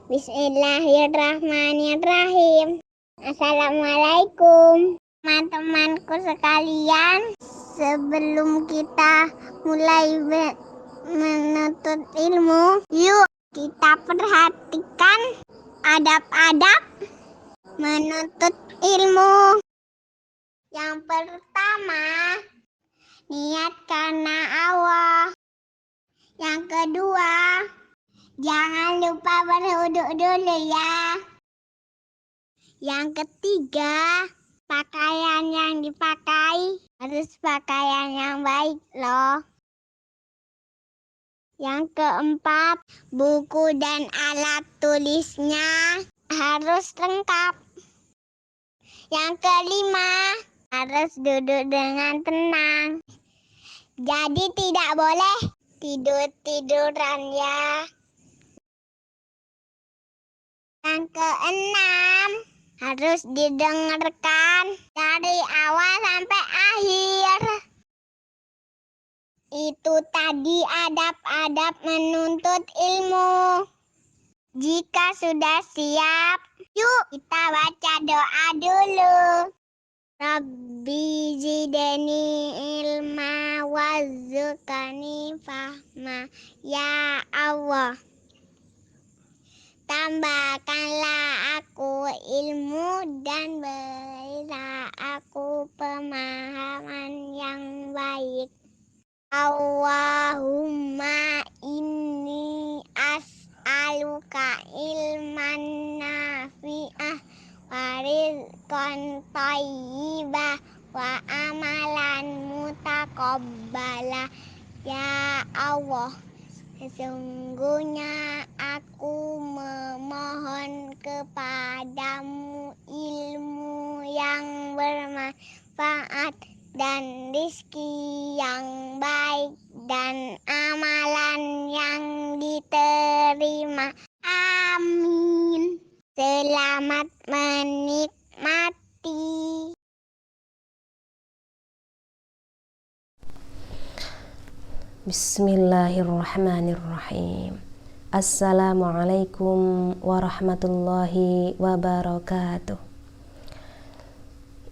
Bismillahirrahmanirrahim. Assalamualaikum teman-temanku sekalian. Sebelum kita mulai menuntut ilmu, yuk kita perhatikan adab-adab menuntut ilmu. Yang pertama, niat karena Allah. Yang kedua, jangan lupa berwudu dulu ya. Yang ketiga, pakaian yang dipakai harus pakaian yang baik loh. Yang keempat, buku dan alat tulisnya harus lengkap. Yang kelima, harus duduk dengan tenang. Jadi tidak boleh tidur-tiduran ya. Yang keenam, harus didengarkan dari awal sampai akhir. Itu tadi adab-adab menuntut ilmu. Jika sudah siap, yuk kita baca doa dulu. Rabbi zidni ilma warzuqni fahma. Ya Allah, tambahkanlah aku ilmu dan berilah aku pemahaman yang baik. Allahumma inni as'aluka ilman nafi'ah wa rizqan thayyibah wa amalan mutaqabbala. Ya Allah, sesungguhnya aku memohon kepadamu ilmu yang bermanfaat dan rezeki yang baik dan amalan yang diterima. Amin. Selamat menikmati. Bismillahirrahmanirrahim. Assalamualaikum warahmatullahi wabarakatuh.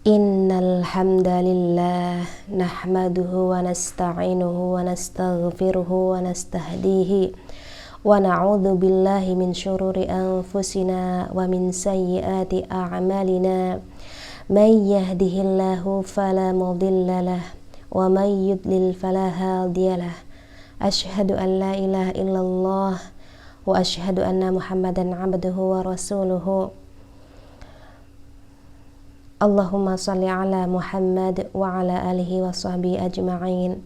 Innal hamdalillah nahmaduhu wa nasta'inuhu wa nastaghfiruhu wa nastahdihi wa na'udzu billahi min syururi anfusina wa min sayyiati a'malina. May yahdihillahu fala mudhillalah wa may yudlil fala hadiyalah. Asyhadu an la ilaha illallah wa asyhadu anna Muhammadan abduhu wa rasuluhu. Allahumma salli ala Muhammad wa ala alihi wa sahbihi ajma'in.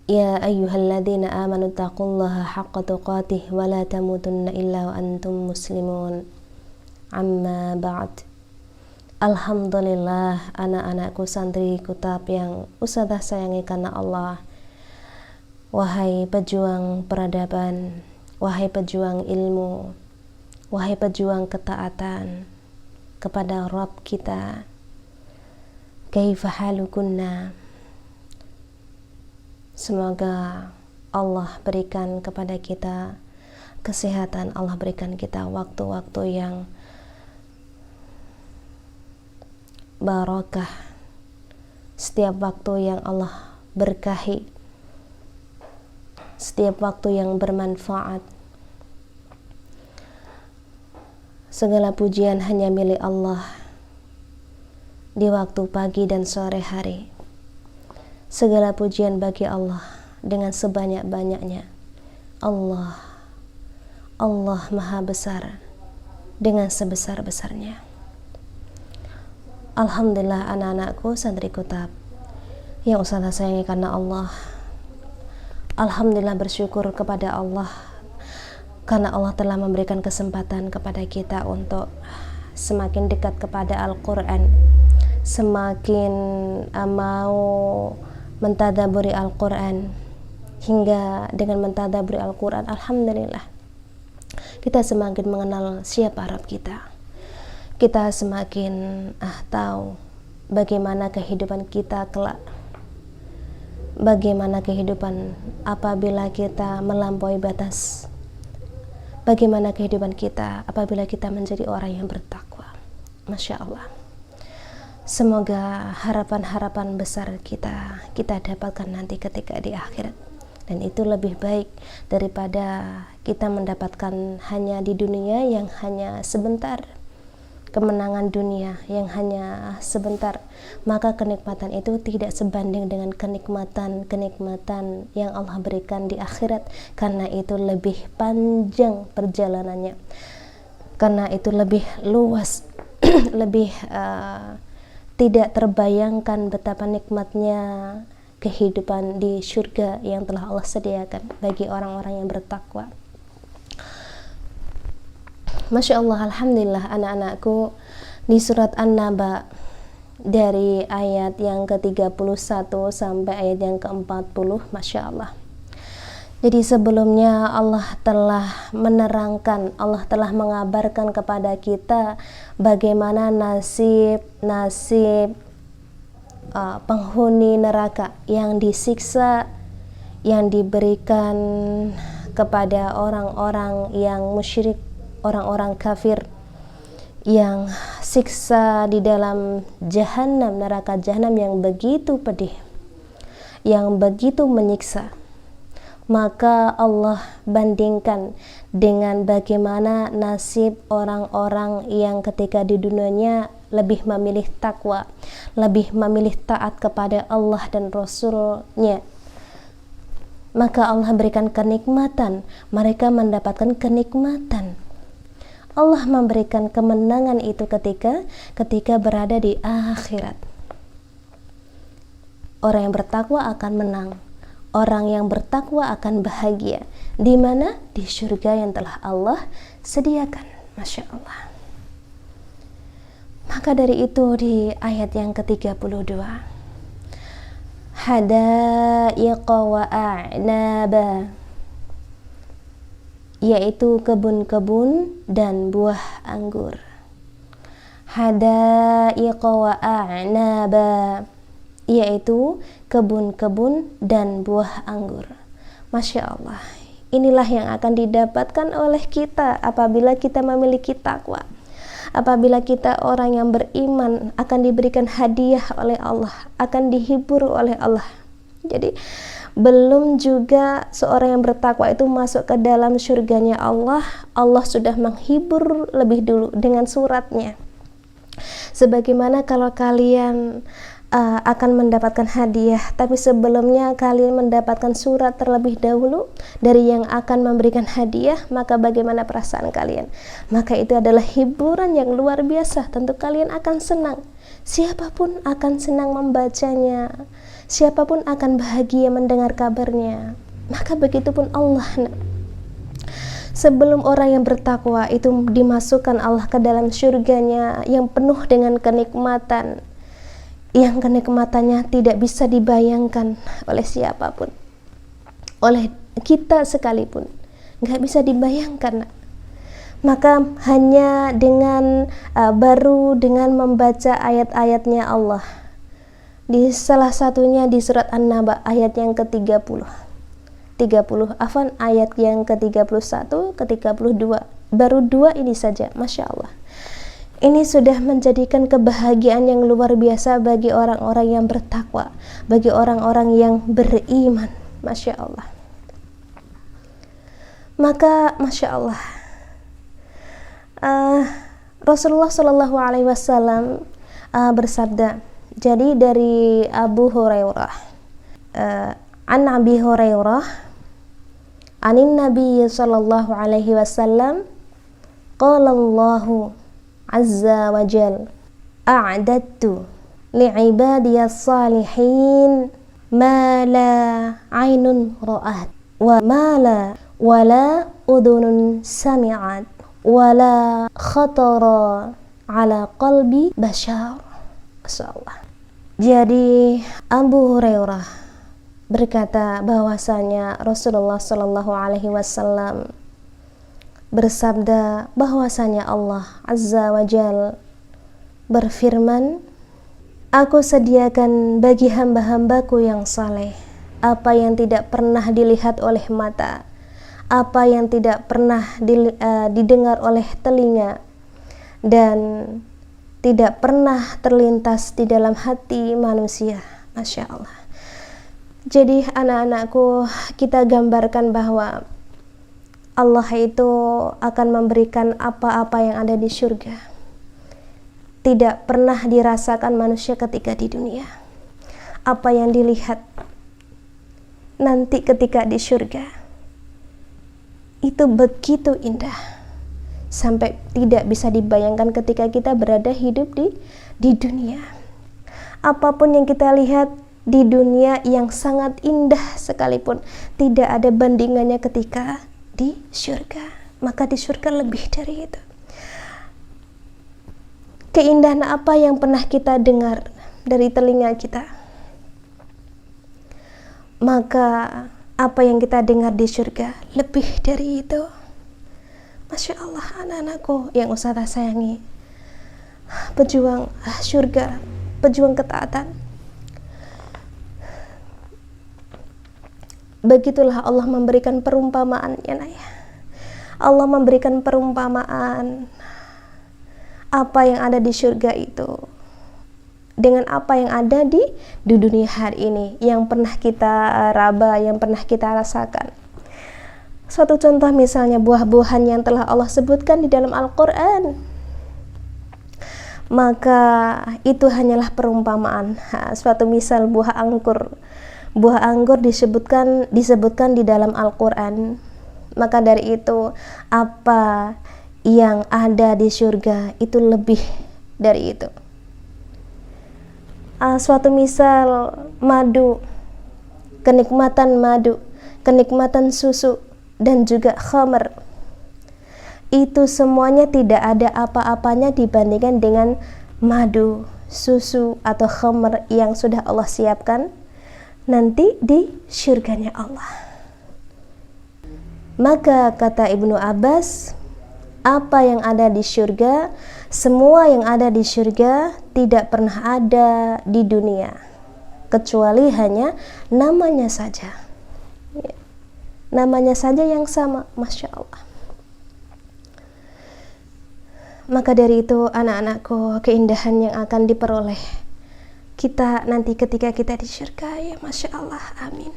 Ya ayyuhalladzina amanu taqullaha haqqa tuqatih wa la tamutunna illa wa antum muslimun. Amma ba'd. Alhamdulillah, anak-anakku santri kutab yang ustadzah sayangi karena Allah. Wahai pejuang peradaban, wahai pejuang ilmu, wahai pejuang ketaatan kepada Rabb kita, kaifa halukunna. Semoga Allah berikan kepada kita kesehatan, Allah berikan kita waktu-waktu yang barakah, setiap waktu yang Allah berkahi, setiap waktu yang bermanfaat. Segala pujian hanya milik Allah di waktu pagi dan sore hari. Segala pujian bagi Allah dengan sebanyak-banyaknya. Allah Maha Besar dengan sebesar-besarnya. Alhamdulillah, anak-anakku santri kutab yang ustazah sayangi karena Allah. Alhamdulillah, bersyukur kepada Allah karena Allah telah memberikan kesempatan kepada kita untuk semakin dekat kepada Al-Quran, semakin mau mentadaburi Al-Quran, hingga dengan mentadaburi Al-Quran, alhamdulillah, kita semakin mengenal siapa Rabb kita. Kita semakin tahu bagaimana kehidupan kita kelak, bagaimana kehidupan apabila kita melampaui batas bagaimana kehidupan kita apabila kita menjadi orang yang bertakwa. Masya Allah. Semoga harapan-harapan besar kita dapatkan nanti ketika di akhirat, dan itu lebih baik daripada kita mendapatkan hanya di dunia yang hanya sebentar, kemenangan dunia yang hanya sebentar. Maka kenikmatan itu tidak sebanding dengan kenikmatan yang Allah berikan di akhirat, karena itu lebih panjang perjalanannya, karena itu lebih luas, lebih tidak terbayangkan betapa nikmatnya kehidupan di surga yang telah Allah sediakan bagi orang-orang yang bertakwa. Masya Allah, alhamdulillah anak-anakku, di surat An-Naba dari ayat yang ke-31 sampai ayat yang ke-40, Masya Allah. Jadi sebelumnya Allah telah menerangkan, Allah telah mengabarkan kepada kita bagaimana nasib penghuni neraka yang disiksa, yang diberikan kepada orang-orang yang musyrik, orang-orang kafir, yang siksa di dalam jahanam, neraka jahanam yang begitu pedih, yang begitu menyiksa. Maka Allah bandingkan dengan bagaimana nasib orang-orang yang ketika di dunianya lebih memilih takwa, lebih memilih taat kepada Allah dan Rasul-Nya. Maka Allah berikan kenikmatan, mereka mendapatkan kenikmatan. Allah memberikan kemenangan itu ketika berada di akhirat. Orang yang bertakwa akan menang. Orang yang bertakwa akan bahagia. Di mana? Di surga yang telah Allah sediakan. Masya Allah. Maka dari itu di ayat yang ke-32, hadaiqa wa a'naba, yaitu kebun-kebun dan buah anggur. Hadaiqa wa a'naba, yaitu kebun-kebun dan buah anggur. Masya Allah, inilah yang akan didapatkan oleh kita apabila kita memiliki takwa. Apabila kita orang yang beriman, akan diberikan hadiah oleh Allah, akan dihibur oleh Allah. Jadi belum juga seorang yang bertakwa itu masuk ke dalam surganya Allah, Allah sudah menghibur lebih dulu dengan suratnya. Sebagaimana kalau kalian akan mendapatkan hadiah, tapi sebelumnya kalian mendapatkan surat terlebih dahulu dari yang akan memberikan hadiah, maka bagaimana perasaan kalian? Maka itu adalah hiburan yang luar biasa. Tentu kalian akan senang, siapapun akan senang membacanya, siapapun akan bahagia mendengar kabarnya. Maka begitupun Allah. Sebelum orang yang bertakwa itu dimasukkan Allah ke dalam surganya yang penuh dengan kenikmatan, yang kenikmatannya tidak bisa dibayangkan oleh siapapun, oleh kita sekalipun, nggak bisa dibayangkan. Maka hanya baru dengan membaca ayat-ayatnya Allah, di salah satunya di surat An-Naba ayat yang ke-30, ayat yang ke-31, ke-32, baru dua ini saja, Masya Allah. Ini sudah menjadikan kebahagiaan yang luar biasa bagi orang-orang yang bertakwa, bagi orang-orang yang beriman. Masya Allah. Maka Masya Allah, Rasulullah Shallallahu Alaihi Wasallam bersabda. Jadi dari Abu Hurairah, an Abi Hurairah, anin Nabi Shallallahu Alaihi Wasallam, qala Allahu Azza wa Jal, a'dadtu li'ibadiyas salihin ma la aynun ra'at wa ma la udhunun sami'at wa la khatara ala qalbi bashar. Masyaallah. Jadi Abu Hurairah berkata bahwasanya Rasulullah Shallallahu Alaihi Wasallam bersabda bahwasanya Allah Azza wa Jal berfirman, aku sediakan bagi hamba-hambaku yang saleh apa yang tidak pernah dilihat oleh mata, apa yang tidak pernah didengar oleh telinga dan tidak pernah terlintas di dalam hati manusia. Masya Allah. Jadi anak-anakku, kita gambarkan bahwa Allah itu akan memberikan apa-apa yang ada di surga. Tidak pernah dirasakan manusia ketika di dunia. Apa yang dilihat nanti ketika di surga itu begitu indah sampai tidak bisa dibayangkan ketika kita berada hidup di dunia. Apapun yang kita lihat di dunia yang sangat indah sekalipun tidak ada bandingannya ketika di surga. Maka di surga lebih dari itu. Keindahan apa yang pernah kita dengar dari telinga kita, maka apa yang kita dengar di surga lebih dari itu. Masya Allah, anak-anakku yang Ustazah sayangi, pejuang surga, pejuang ketaatan. Begitulah Allah memberikan perumpamaan, ya Naya. Allah memberikan perumpamaan apa yang ada di surga itu dengan apa yang ada di dunia hari ini, yang pernah kita raba, yang pernah kita rasakan. Suatu contoh misalnya buah-buahan yang telah Allah sebutkan di dalam Al-Quran, maka itu hanyalah perumpamaan. Suatu misal buah anggur disebutkan di dalam Al-Quran. Maka dari itu apa yang ada di surga itu lebih dari itu. Suatu misal madu, kenikmatan susu dan juga khamr, itu semuanya tidak ada apa-apanya dibandingkan dengan madu, susu atau khamr yang sudah Allah siapkan nanti di syurganya Allah. Maka kata Ibnu Abbas, apa yang ada di syurga, semua yang ada di syurga tidak pernah ada di dunia, kecuali hanya namanya saja. Namanya saja yang sama, Masya Allah. Maka dari itu anak-anakku, keindahan yang akan diperoleh kita nanti ketika kita di syurga, ya Masya Allah, amin.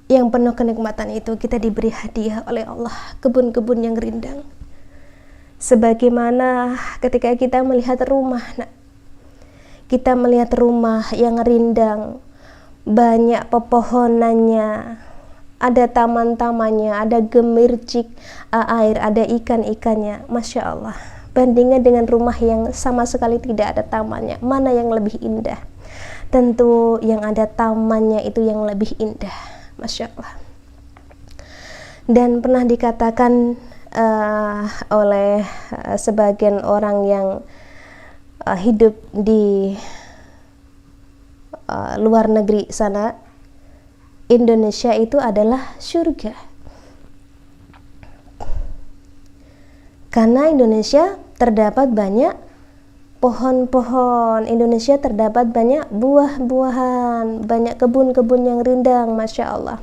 Yang penuh kenikmatan itu kita diberi hadiah oleh Allah, kebun-kebun yang rindang. Sebagaimana ketika kita melihat rumah, kita melihat rumah yang rindang, banyak pepohonannya, ada taman-tamannya, ada gemercik air, ada ikan-ikannya, Masya Allah. Bandingkan dengan rumah yang sama sekali tidak ada tamannya, mana yang lebih indah? Tentu yang ada tamannya itu yang lebih indah, Masya Allah. Dan pernah dikatakan oleh sebagian orang yang hidup di luar negeri sana, Indonesia itu adalah surga. Karena Indonesia terdapat banyak pohon-pohon, Indonesia terdapat banyak buah-buahan, banyak kebun-kebun yang rindang, Masya Allah.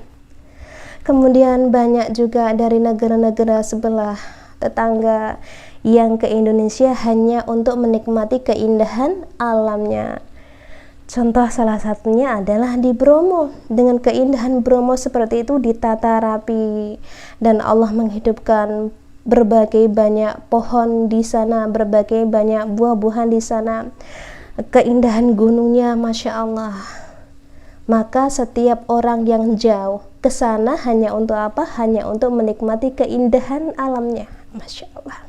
Kemudian banyak juga dari negara-negara sebelah tetangga yang ke Indonesia hanya untuk menikmati keindahan alamnya. Contoh salah satunya adalah di Bromo. Dengan keindahan Bromo seperti itu ditata rapi, dan Allah menghidupkan berbagai banyak pohon di sana, berbagai banyak buah-buahan di sana. Keindahan gunungnya, Masya Allah. Maka setiap orang yang jauh ke sana hanya untuk apa? Hanya untuk menikmati keindahan alamnya, Masya Allah.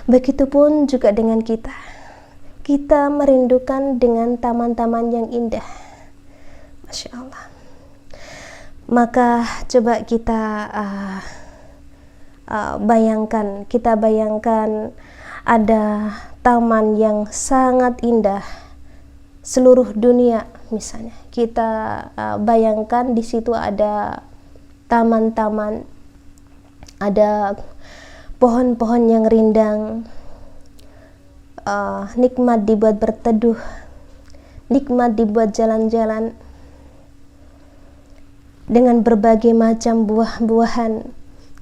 Begitupun juga dengan kita. Kita merindukan dengan taman-taman yang indah, Masya Allah. Maka coba kita bayangkan ada taman yang sangat indah seluruh dunia misalnya. Kita bayangkan di situ ada taman-taman, ada pohon-pohon yang rindang, nikmat dibuat berteduh, nikmat dibuat jalan-jalan. dengan berbagai macam buah-buahan,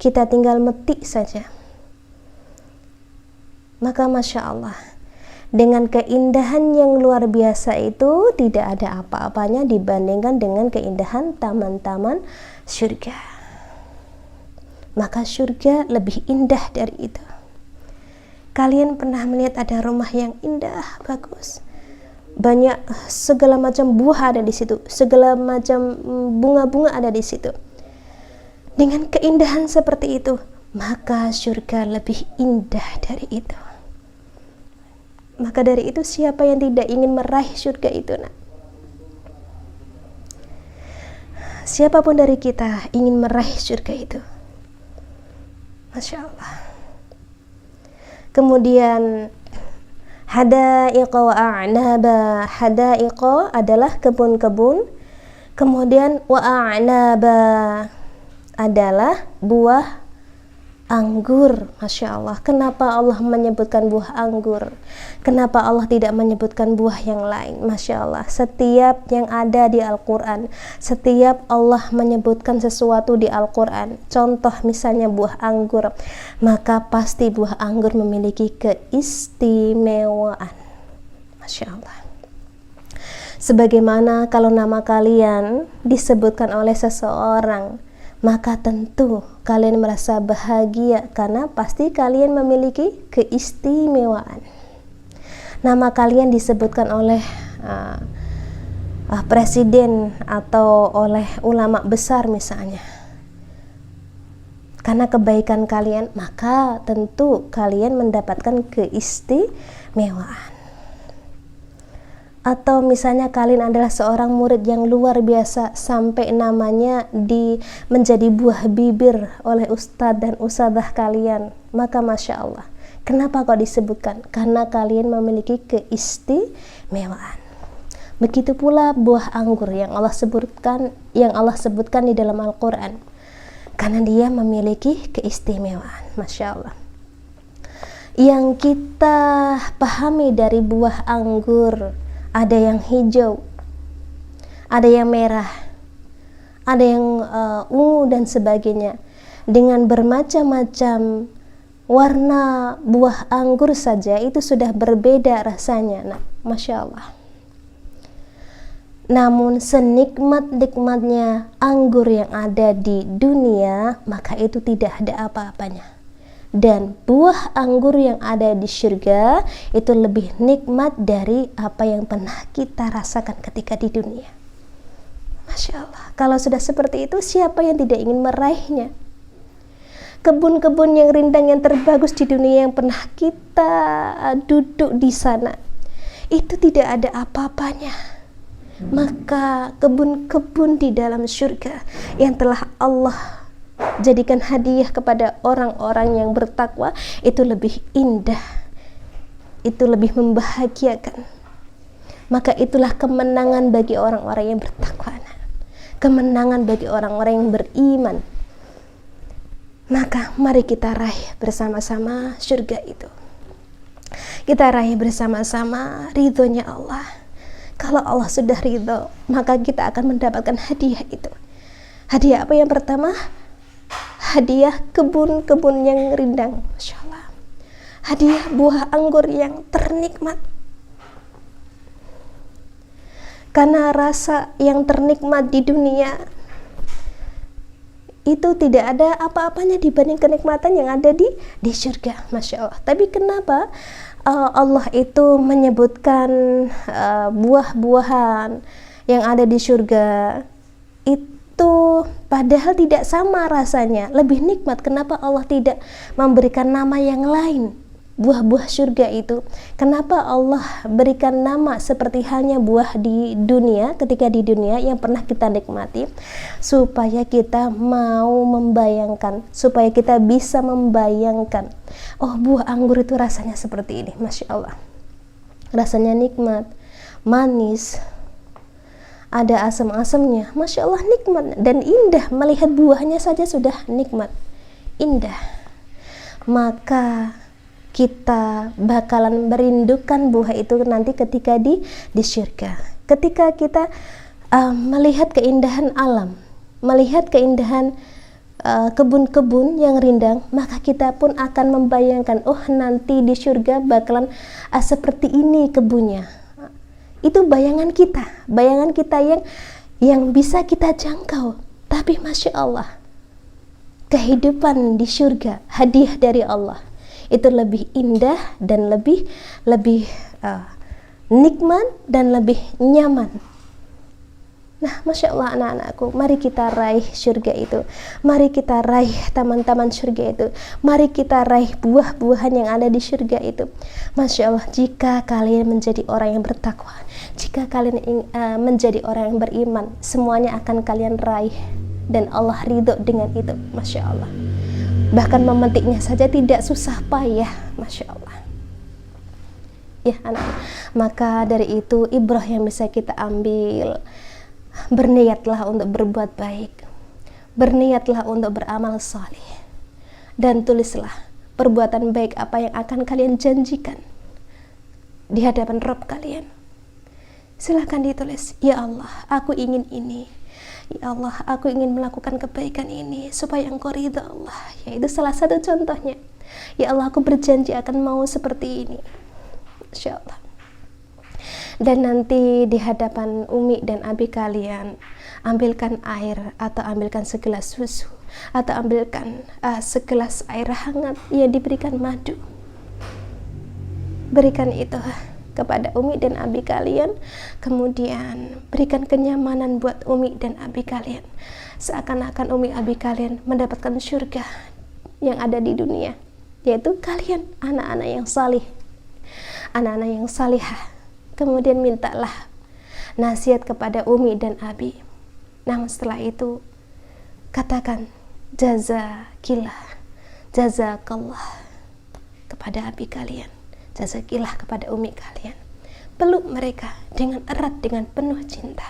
kita tinggal metik saja. Maka Masya Allah, dengan keindahan yang luar biasa itu tidak ada apa-apanya dibandingkan dengan keindahan taman-taman surga. Maka surga lebih indah dari itu. Kalian pernah melihat ada rumah yang indah, bagus, banyak segala macam buah ada di situ, segala macam bunga-bunga ada di situ. Dengan keindahan seperti itu, maka surga lebih indah dari itu. Maka dari itu, siapa yang tidak ingin meraih surga itu, nak? Siapapun dari kita ingin meraih surga itu. Masya Allah. Kemudian hadaiqa wa a'naba. Hadaiqa adalah kebun-kebun. Kemudian wa a'naba adalah buah anggur. Masya Allah. Kenapa Allah menyebutkan buah anggur? Kenapa Allah tidak menyebutkan buah yang lain? Masya Allah. Setiap yang ada di Al-Quran, setiap Allah menyebutkan sesuatu di Al-Quran, contoh misalnya buah anggur, maka pasti buah anggur memiliki keistimewaan. Masya Allah. Sebagaimana kalau nama kalian disebutkan oleh seseorang, maka tentu kalian merasa bahagia karena pasti kalian memiliki keistimewaan. Nama kalian disebutkan oleh presiden atau oleh ulama besar misalnya, karena kebaikan kalian, maka tentu kalian mendapatkan keistimewaan. Atau misalnya kalian adalah seorang murid yang luar biasa sampai namanya menjadi buah bibir oleh ustadz dan ustadzah kalian, maka Masya Allah. Kenapa kok disebutkan? Karena kalian memiliki keistimewaan. Begitu pula buah anggur yang Allah sebutkan di dalam Al-Quran, karena dia memiliki keistimewaan. Masya Allah. Yang kita pahami dari buah anggur, ada yang hijau, ada yang merah, ada yang ungu dan sebagainya. Dengan bermacam-macam warna buah anggur saja itu sudah berbeda rasanya. Nah, Masya Allah. Namun senikmat-nikmatnya anggur yang ada di dunia, maka itu tidak ada apa-apanya. Dan buah anggur yang ada di surga itu lebih nikmat dari apa yang pernah kita rasakan ketika di dunia. Masya Allah. Kalau sudah seperti itu, siapa yang tidak ingin meraihnya? Kebun-kebun yang rindang yang terbagus di dunia yang pernah kita duduk di sana, itu tidak ada apa-apanya. Maka kebun-kebun di dalam surga yang telah Allah jadikan hadiah kepada orang-orang yang bertakwa, itu lebih indah, itu lebih membahagiakan. Maka itulah kemenangan bagi orang-orang yang bertakwa, kemenangan bagi orang-orang yang beriman. Maka mari kita raih bersama-sama surga itu. Kita raih bersama-sama ridhonya Allah. Kalau Allah sudah ridho, maka kita akan mendapatkan hadiah itu. Hadiah apa yang pertama? Hadiah kebun-kebun yang rindang, Masya Allah. Hadiah buah anggur yang ternikmat. Karena rasa yang ternikmat di dunia itu tidak ada apa-apanya dibanding kenikmatan yang ada di surga, Masya Allah. Tapi kenapa Allah itu menyebutkan buah-buahan yang ada di surga itu padahal tidak sama rasanya, lebih nikmat? Kenapa Allah tidak memberikan nama yang lain buah-buah surga itu? Kenapa Allah berikan nama seperti halnya buah di dunia, ketika di dunia yang pernah kita nikmati, supaya kita mau membayangkan, supaya kita bisa membayangkan, oh buah anggur itu rasanya seperti ini. Masya Allah, rasanya nikmat, manis, ada asam-asamnya, Masya Allah, nikmat dan indah. Melihat buahnya saja sudah nikmat, indah. Maka kita bakalan merindukan buah itu nanti ketika di surga. Ketika kita melihat keindahan alam, melihat keindahan kebun-kebun yang rindang, maka kita pun akan membayangkan, oh nanti di surga bakalan seperti ini kebunnya. Itu bayangan kita yang bisa kita jangkau. Tapi Masya Allah, kehidupan di surga, hadiah dari Allah, itu lebih indah dan lebih nikmat dan lebih nyaman. Nah, Masya Allah anak-anakku, mari kita raih surga itu. Mari kita raih taman-taman surga itu. Mari kita raih buah-buahan yang ada di surga itu. Masya Allah, jika kalian menjadi orang yang bertakwa, jika kalian menjadi orang yang beriman, semuanya akan kalian raih. Dan Allah ridho dengan itu, Masya Allah. Bahkan memetiknya saja tidak susah payah, Masya Allah. Ya anak, maka dari itu ibrah yang bisa kita ambil, berniatlah untuk berbuat baik, berniatlah untuk beramal saleh, dan tulislah perbuatan baik apa yang akan kalian janjikan di hadapan Rabb kalian. Silahkan ditulis, ya Allah, aku ingin ini, ya Allah, aku ingin melakukan kebaikan ini supaya Engkau ridha Allah. Yaitu salah satu contohnya, ya Allah, aku berjanji akan mau seperti ini, Insya Allah. Dan nanti di hadapan umi dan abi kalian, ambilkan air atau ambilkan segelas susu atau ambilkan segelas air hangat yang diberikan madu. Berikan itu kepada umi dan abi kalian, kemudian berikan kenyamanan buat umi dan abi kalian, seakan-akan umi abi kalian mendapatkan surga yang ada di dunia, yaitu kalian anak-anak yang salih, anak-anak yang salihah. Kemudian mintalah nasihat kepada umi dan abi. Namun setelah itu katakan jazakillah, jazakallah kepada abi kalian, jazakillah kepada umi kalian. Peluk mereka dengan erat, dengan penuh cinta.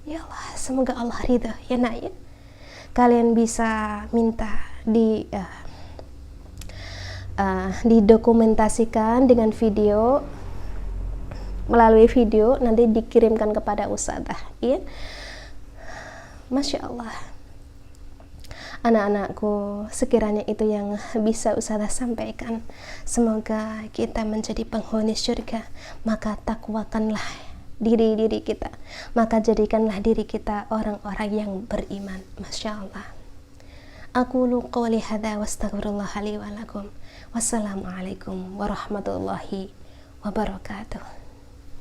Ya Allah, semoga Allah ridha ya nak ya. Kalian bisa minta didokumentasikan dengan video, melalui video nanti dikirimkan kepada ustadzah ya. Masya Allah anak-anakku, sekiranya itu yang bisa ustadzah sampaikan. Semoga kita menjadi penghuni surga, maka takwakanlah diri kita, maka jadikanlah diri kita orang-orang yang beriman. Masya Allah. Aqulu qawli hadza wastaghfirullah li wa lakum. Wassalamualaikum warahmatullahi wabarakatuh.